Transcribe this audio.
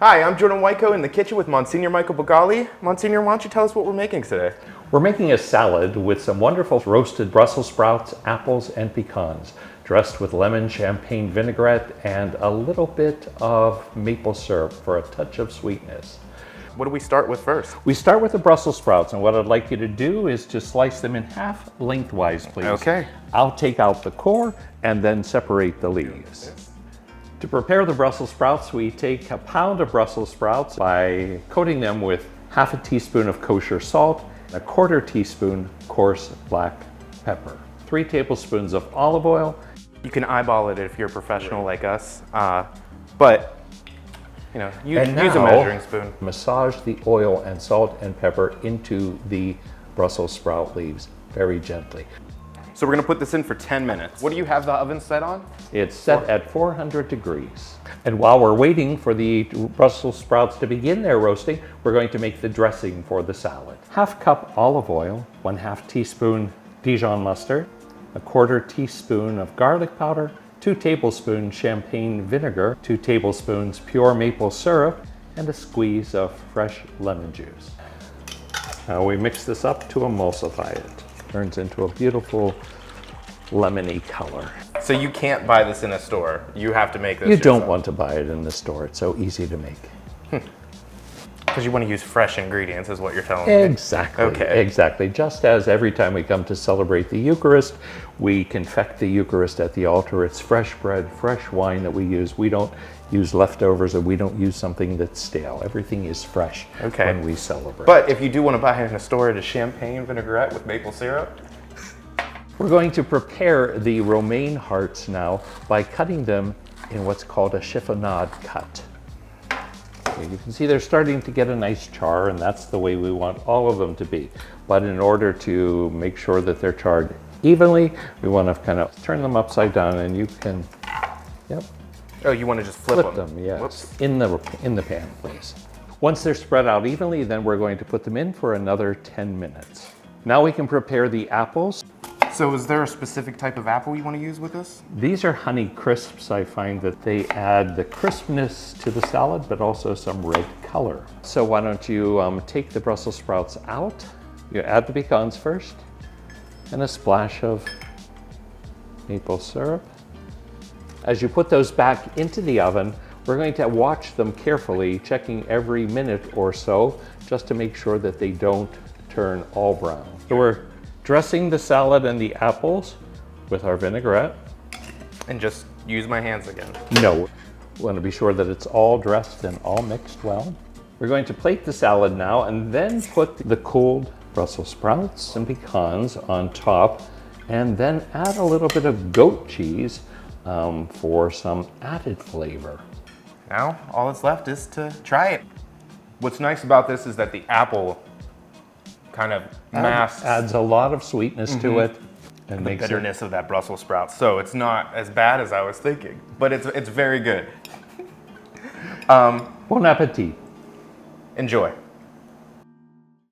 Hi, I'm Jordan Wyko in the kitchen with Monsignor Michael Begolly. Monsignor, why don't you tell us what we're making today? We're making a salad with some wonderful roasted Brussels sprouts, apples, and pecans, dressed with lemon champagne vinaigrette and a little bit of maple syrup for a touch of sweetness. What do we start with first? We start with the Brussels sprouts, and what I'd like you to do is to slice them in half lengthwise, please. Okay. I'll take out the core and then separate the leaves. To prepare the Brussels sprouts, we take a pound of Brussels sprouts by coating them with half a teaspoon of kosher salt, a quarter teaspoon coarse black pepper, 3 tablespoons of olive oil. You can eyeball it if you're a professional like us, but use a measuring spoon. Massage the oil and salt and pepper into the Brussels sprout leaves very gently. So we're gonna put this in for 10 minutes. What do you have the oven set on? It's set at 400 degrees. And while we're waiting for the Brussels sprouts to begin their roasting, we're going to make the dressing for the salad. Half cup olive oil, 1/2 teaspoon Dijon mustard, a quarter teaspoon of garlic powder, 2 tablespoons champagne vinegar, 2 tablespoons pure maple syrup, and a squeeze of fresh lemon juice. Now we mix this up to emulsify it. Turns into a beautiful lemony color. So you can't buy this in a store. You have to make this You yourself. don't want to buy it in the store. It's so easy to make. Because you want to use fresh ingredients is what you're telling me. Exactly. Okay. Exactly. Just as every time we come to celebrate the Eucharist, we confect the Eucharist at the altar. It's fresh bread, fresh wine that we use. We don't use leftovers, or we don't use something that's stale. Everything is fresh when we celebrate. But if you do want to buy it in a store, it is champagne vinaigrette with maple syrup. We're going to prepare the romaine hearts now by cutting them in what's called a chiffonade cut. You can see they're starting to get a nice char, and that's the way we want all of them to be. But in order to make sure that they're charred evenly, we want to kind of turn them upside down, and you can, Oh, you want to just flip them, yes. Whoops. In the pan, please. Once they're spread out evenly, then we're going to put them in for another 10 minutes. Now we can prepare the apples. So is there a specific type of apple you want to use with this? These are Honey Crisps. I find that they add the crispness to the salad, but also some red color. So why don't you take the Brussels sprouts out, you add the pecans first, and a splash of maple syrup. As you put those back into the oven, we're going to watch them carefully, checking every minute or so, just to make sure that they don't turn all brown. So we're dressing the salad and the apples with our vinaigrette. And just use my hands again. No, we want to be sure that it's all dressed and all mixed well. We're going to plate the salad now and then put the cooled Brussels sprouts and pecans on top, and then add a little bit of goat cheese for some added flavor. Now, all that's left is to try it. What's nice about this is that the apple kind of masks adds a lot of sweetness to it, and the makes bitterness of that Brussels sprout. So it's not as bad as I was thinking, but it's very good. Bon appetit. Enjoy.